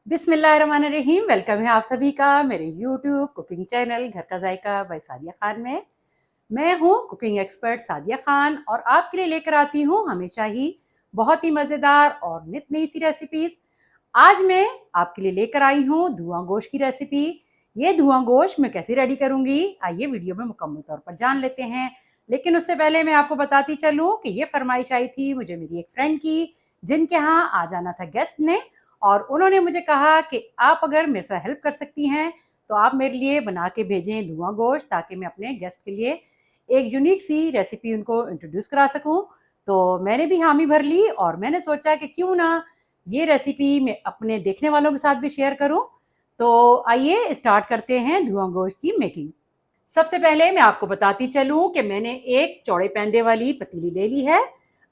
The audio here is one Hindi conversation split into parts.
बिस्मिल्लाहिर्रहमानिर्रहीम। वेलकम है आप सभी का मेरे यूट्यूब कुकिंग चैनल घर का जायका बाय सादिया खान में। मैं हूँ कुकिंग एक्सपर्ट सादिया खान और आपके लिए लेकर आती हूँ हमेशा ही बहुत ही मज़ेदार और नित नई सी रेसिपीज़। आज मैं आपके लिए लेकर आई हूँ धुआं गोश्त की रेसिपी। ये धुआं गोश्त मैं कैसे रेडी करूँगी आइए वीडियो में मुकम्मल तौर पर जान लेते हैं। लेकिन उससे पहले मैं आपको बताती चलूँ कि ये फरमाइश आई थी मुझे मेरी एक फ्रेंड की, जिनके यहाँ आ जाना था गेस्ट ने, और उन्होंने मुझे कहा कि आप अगर मेरे साथ हेल्प कर सकती हैं तो आप मेरे लिए बना के भेजें धुआं गोश्त, ताकि मैं अपने गेस्ट के लिए एक यूनिक सी रेसिपी उनको इंट्रोड्यूस करा सकूं। तो मैंने भी हामी भर ली और मैंने सोचा कि क्यों ना ये रेसिपी मैं अपने देखने वालों के साथ भी शेयर करूं। तो आइए स्टार्ट करते हैं धुआं गोश्त की मेकिंग। सबसे पहले मैं आपको बताती चलूं कि मैंने एक चौड़े पैंदे वाली पतीली ले ली है।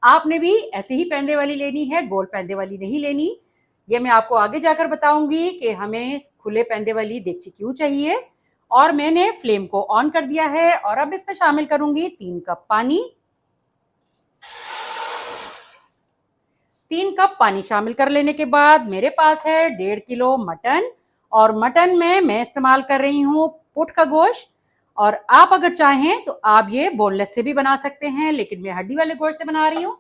आपने भी ऐसे ही पैंदे वाली लेनी है, गोल पैंदे वाली नहीं लेनी। ये मैं आपको आगे जाकर बताऊंगी कि हमें खुले पैंदे वाली देगची क्यों चाहिए। और मैंने फ्लेम को ऑन कर दिया है और अब इसमें शामिल करूंगी 3 कप पानी। 3 कप पानी शामिल कर लेने के बाद मेरे पास है 1.5 किलो मटन, और मटन में मैं इस्तेमाल कर रही हूँ पुट का गोश्त। और आप अगर चाहें तो आप ये बोनलेस से भी बना सकते हैं, लेकिन मैं हड्डी वाले गोश्त से बना रही हूँ।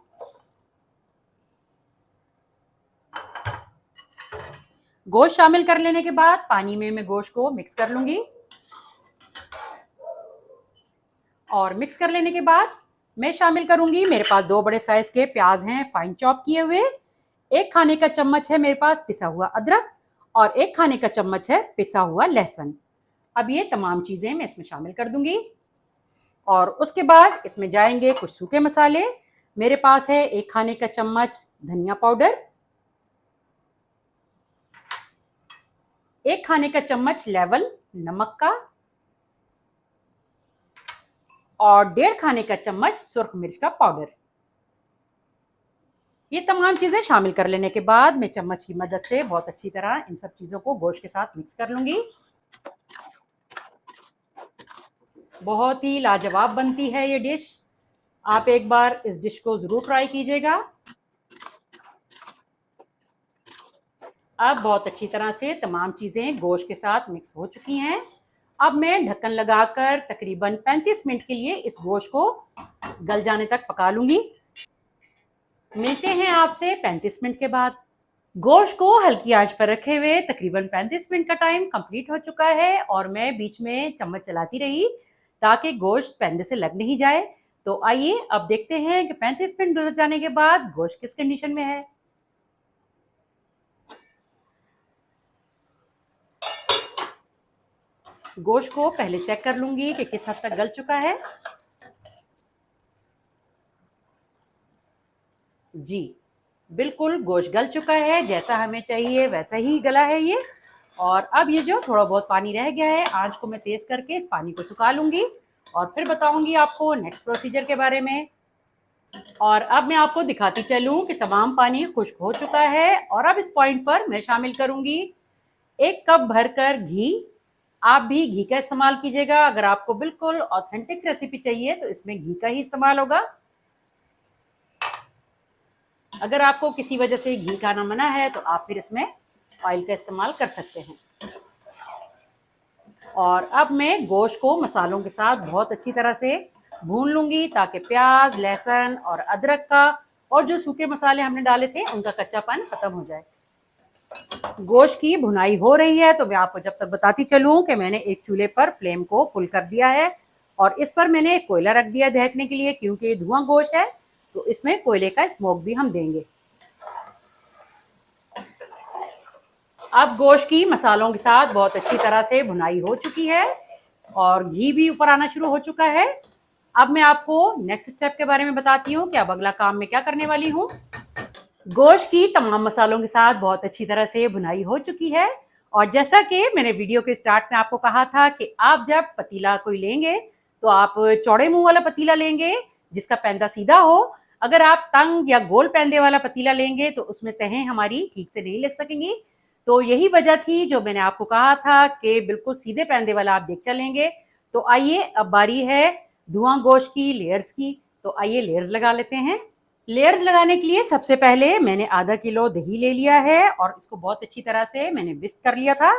गोश्त शामिल कर लेने के बाद पानी में मैं गोश्त को मिक्स कर लूंगी, और मिक्स कर लेने के बाद मैं शामिल करूंगी, मेरे पास 2 बड़े साइज के प्याज हैं फाइन चॉप किए हुए, 1 खाने का चम्मच है मेरे पास पिसा हुआ अदरक, और 1 खाने का चम्मच है पिसा हुआ लहसुन। अब ये तमाम चीजें मैं इसमें शामिल कर दूंगी, और उसके बाद इसमें जाएंगे कुछ सूखे मसाले। मेरे पास है 1 खाने का चम्मच धनिया पाउडर, 1 खाने का चम्मच लेवल नमक का, और 1.5 खाने का चम्मच सुर्ख मिर्च का पाउडर। ये तमाम चीजें शामिल कर लेने के बाद मैं चम्मच की मदद से बहुत अच्छी तरह इन सब चीजों को गोश्त के साथ मिक्स कर लूंगी। बहुत ही लाजवाब बनती है ये डिश। आप एक बार इस डिश को जरूर ट्राई कीजिएगा। अब बहुत अच्छी तरह से तमाम चीजें गोश्त के साथ मिक्स हो चुकी हैं। अब मैं ढक्कन लगाकर तकरीबन 35 मिनट के लिए इस गोश्त को गल जाने तक पका लूंगी। मिलते हैं आपसे 35 मिनट के बाद। गोश्त को हल्की आंच पर रखे हुए तकरीबन 35 मिनट का टाइम कंप्लीट हो चुका है, और मैं बीच में चम्मच चलाती रही ताकि गोश्त पैंदे से लग नहीं जाए। तो आइए अब देखते हैं कि 35 मिनट गुजर जाने के बाद गोश्त किस कंडीशन में है। गोश्त को पहले चेक कर लूंगी कि किस हद तक गल चुका है। जी बिल्कुल गोश्त गल चुका है, जैसा हमें चाहिए वैसा ही गला है ये। और अब ये जो थोड़ा बहुत पानी रह गया है, आंच को मैं तेज करके इस पानी को सुखा लूंगी, और फिर बताऊंगी आपको नेक्स्ट प्रोसीजर के बारे में। और अब मैं आपको दिखाती चलूं कि तमाम पानी खुश्क हो चुका है, और अब इस पॉइंट पर मैं शामिल करूंगी 1 कप भरकर घी। आप भी घी का इस्तेमाल कीजिएगा। अगर आपको बिल्कुल ऑथेंटिक रेसिपी चाहिए तो इसमें घी का ही इस्तेमाल होगा। अगर आपको किसी वजह से घी खाना मना है तो आप फिर इसमें ऑयल का इस्तेमाल कर सकते हैं। और अब मैं गोश्त को मसालों के साथ बहुत अच्छी तरह से भून लूंगी, ताकि प्याज, लहसुन और अदरक का और जो सूखे मसाले हमने डाले थे उनका कच्चापन खत्म हो जाए। गोश्त की भुनाई हो रही है तो मैं आपको जब तक बताती चलूं कि मैंने एक चूल्हे पर फ्लेम को फुल कर दिया है, और इस पर मैंने एक कोयला रख दिया दहकने के लिए, क्योंकि ये धुआं गोश्त है तो इसमें कोयले का स्मोक भी हम देंगे। अब गोश्त की मसालों के साथ बहुत अच्छी तरह से भुनाई हो चुकी है, और घी भी ऊपर आना शुरू हो चुका है। अब मैं आपको नेक्स्ट स्टेप के बारे में बताती हूँ कि अब अगला काम मैं क्या करने वाली हूँ। गोश्त की तमाम मसालों के साथ बहुत अच्छी तरह से भुनाई हो चुकी है, और जैसा कि मैंने वीडियो के स्टार्ट में आपको कहा था कि आप जब पतीला कोई लेंगे तो आप चौड़े मुंह वाला पतीला लेंगे जिसका पैंदा सीधा हो। अगर आप तंग या गोल पैंदे वाला पतीला लेंगे तो उसमें तहें हमारी ठीक से नहीं लग सकेंगी। तो यही वजह थी जो मैंने आपको कहा था कि बिल्कुल सीधे पैंदे वाला आप देख लेंगे। तो आइए अब बारी है धुआं गोश्त की लेयर्स की। तो आइए लेयर्स लगा लेते हैं। लेयर्स लगाने के लिए सबसे पहले मैंने आधा किलो दही ले लिया है और इसको बहुत अच्छी तरह से मैंने विस्क कर लिया था।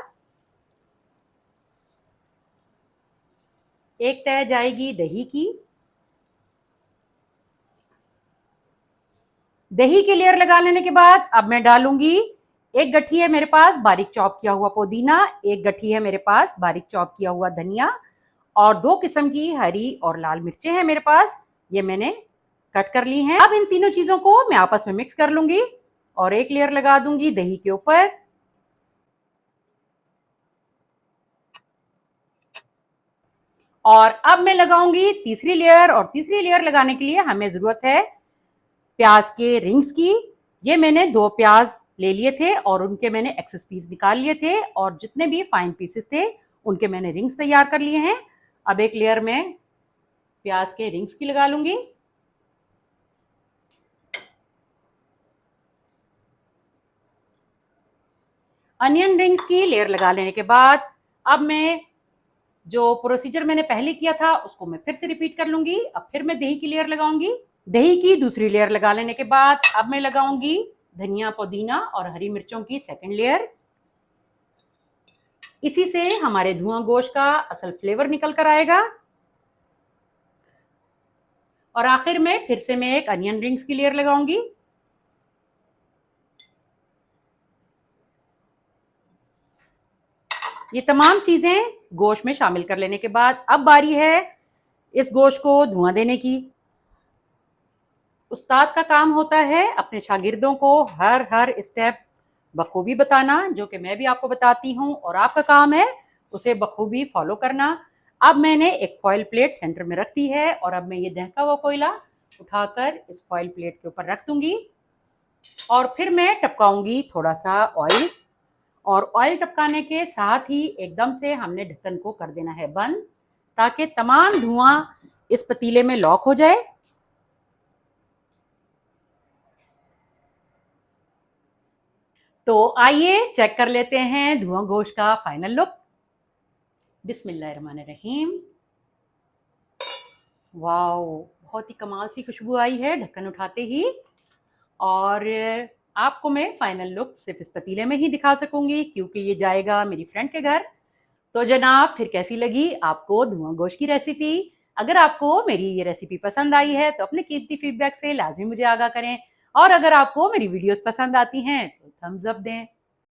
एक तह जाएगी दही की। दही की लेयर लगा लेने के बाद अब मैं डालूंगी, एक गट्ठी है मेरे पास बारीक चॉप किया हुआ पुदीना, एक गट्ठी है मेरे पास बारीक चॉप किया हुआ धनिया और 2 किस्म की हरी और लाल मिर्चें हैं मेरे पास, ये मैंने कट कर ली हैं। अब इन तीनों चीजों को मैं आपस में मिक्स कर लूंगी और एक लेयर लगा दूंगी दही के ऊपर। और अब मैं लगाऊंगी तीसरी लेयर, और तीसरी लेयर लगाने के लिए हमें जरूरत है प्याज के रिंग्स की। ये मैंने 2 प्याज ले लिए थे और उनके मैंने एक्सेस पीस निकाल लिए थे और जितने भी फाइन पीसेस थे उनके मैंने रिंग्स तैयार कर लिए हैं। अब एक लेयर में प्याज के रिंग्स की लगा लूंगी। अनियन रिंग्स की लेयर लगा लेने के बाद अब मैं जो प्रोसीजर मैंने पहले किया था उसको मैं फिर से रिपीट कर लूंगी। अब फिर मैं दही की लेयर लगाऊंगी। दही की दूसरी लेयर लगा लेने के बाद अब मैं लगाऊंगी धनिया पुदीना और हरी मिर्चों की सेकंड लेयर। इसी से हमारे धुआं गोश्त का असल फ्लेवर निकल कर आएगा। और आखिर में फिर से मैं एक अनियन रिंग्स की लेयर लगाऊंगी। ये तमाम चीजें गोश्त में शामिल कर लेने के बाद अब बारी है इस गोश्त को धुआं देने की। उस्ताद का काम होता है अपने शागिर्दों को हर स्टेप बखूबी बताना, जो कि मैं भी आपको बताती हूँ, और आपका काम है उसे बखूबी फॉलो करना। अब मैंने एक फॉइल प्लेट सेंटर में रख दी है और अब मैं ये दहका हुआ कोयला उठाकर इस फॉइल प्लेट के ऊपर रख दूंगी और फिर मैं टपकाऊंगी थोड़ा सा ऑयल। और ऑयल टपकाने के साथ ही एकदम से हमने ढक्कन को कर देना है बंद, ताकि तमाम धुआं इस पतीले में लॉक हो जाए। तो आइए चेक कर लेते हैं धुआं गोश्त का फाइनल लुक। बिस्मिल्लाहिर्रहमानिर्रहीम। वाओ, बहुत ही कमाल सी खुशबू आई है ढक्कन उठाते ही। और आपको मैं फाइनल लुक सिर्फ इस पतीले में ही दिखा सकूंगी क्योंकि ये जाएगा मेरी फ्रेंड के घर। तो जनाब, फिर कैसी लगी आपको धुआं गोश्त की रेसिपी? अगर आपको मेरी ये रेसिपी पसंद आई है तो अपने कीमती फीडबैक से लाजमी मुझे आगाह करें, और अगर आपको मेरी वीडियोस पसंद आती हैं तो थम्स अप दें।